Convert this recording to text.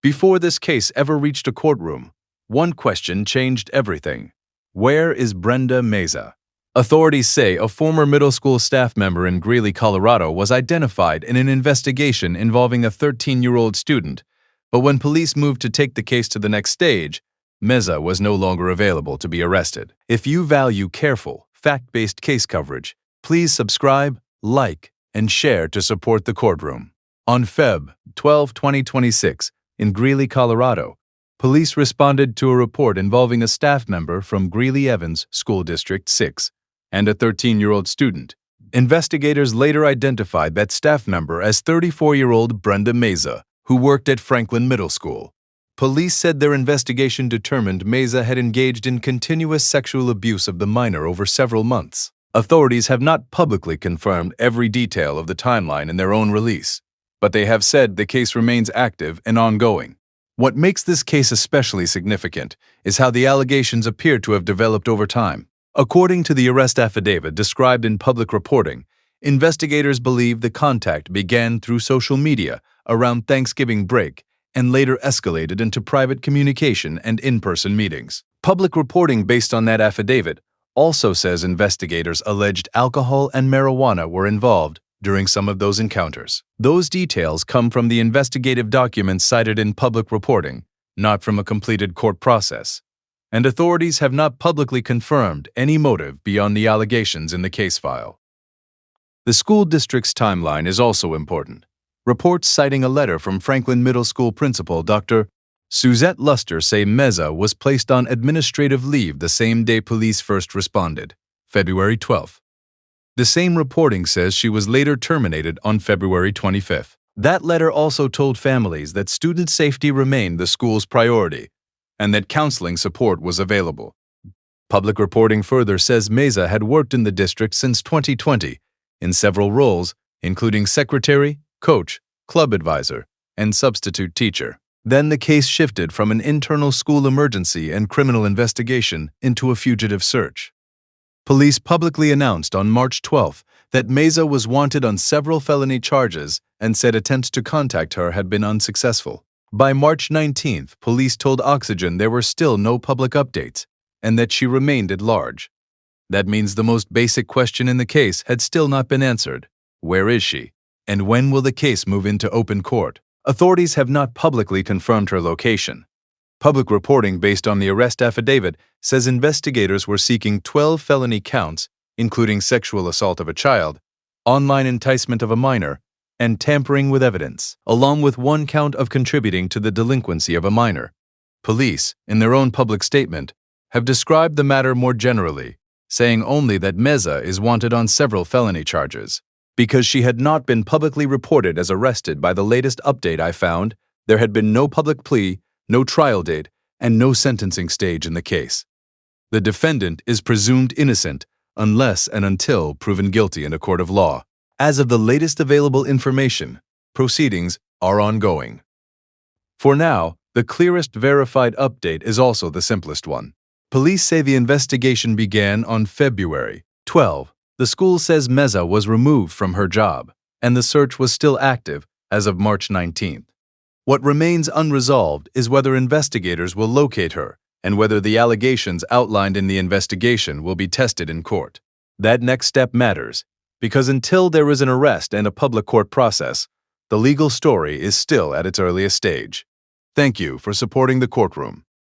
Before this case ever reached a courtroom, one question changed everything. Where is Brenda Meza? Authorities say a former middle school staff member in Greeley, Colorado was identified in an investigation involving a 13-year-old student, but when police moved to take the case to the next stage, Meza was no longer available to be arrested. If you value careful, fact-based case coverage, please subscribe, like, and share to support the courtroom. On Feb. 12, 2026, in Greeley, Colorado, police responded to a report involving a staff member from Greeley-Evans School District 6 and a 13-year-old student. Investigators later identified that staff member as 34-year-old Brenda Meza, who worked at Franklin Middle School. Police said their investigation determined Meza had engaged in continuous sexual abuse of the minor over several months. Authorities have not publicly confirmed every detail of the timeline in their own release, but they have said the case remains active and ongoing. What makes this case especially significant is how the allegations appear to have developed over time. According to the arrest affidavit described in public reporting, investigators believe the contact began through social media around Thanksgiving break and later escalated into private communication and in-person meetings. Public reporting based on that affidavit also says investigators alleged alcohol and marijuana were involved during some of those encounters. Those details come from the investigative documents cited in public reporting, not from a completed court process, and authorities have not publicly confirmed any motive beyond the allegations in the case file. The school district's timeline is also important. Reports citing a letter from Franklin Middle School principal Dr. Suzette Luster say Meza was placed on administrative leave the same day police first responded, February 12th. The same reporting says she was later terminated on February 25th. That letter also told families that student safety remained the school's priority and that counseling support was available. Public reporting further says Meza had worked in the district since 2020 in several roles, including secretary, coach, club advisor, and substitute teacher. Then the case shifted from an internal school emergency and criminal investigation into a fugitive search. Police publicly announced on March 12 that Meza was wanted on several felony charges and said attempts to contact her had been unsuccessful. By March 19, police told Oxygen there were still no public updates and that she remained at large. That means the most basic question in the case had still not been answered. Where is she? And when will the case move into open court? Authorities have not publicly confirmed her location. Public reporting based on the arrest affidavit says investigators were seeking 12 felony counts, including sexual assault of a child, online enticement of a minor, and tampering with evidence, along with one count of contributing to the delinquency of a minor. Police, in their own public statement, have described the matter more generally, saying only that Meza is wanted on several felony charges. Because she had not been publicly reported as arrested by the latest update I found, there had been no public plea, no trial date, and no sentencing stage in the case. The defendant is presumed innocent unless and until proven guilty in a court of law. As of the latest available information, proceedings are ongoing. For now, the clearest verified update is also the simplest one. Police say the investigation began on February 12. The school says Meza was removed from her job, and the search was still active as of March 19. What remains unresolved is whether investigators will locate her and whether the allegations outlined in the investigation will be tested in court. That next step matters, because until there is an arrest and a public court process, the legal story is still at its earliest stage. Thank you for supporting the courtroom.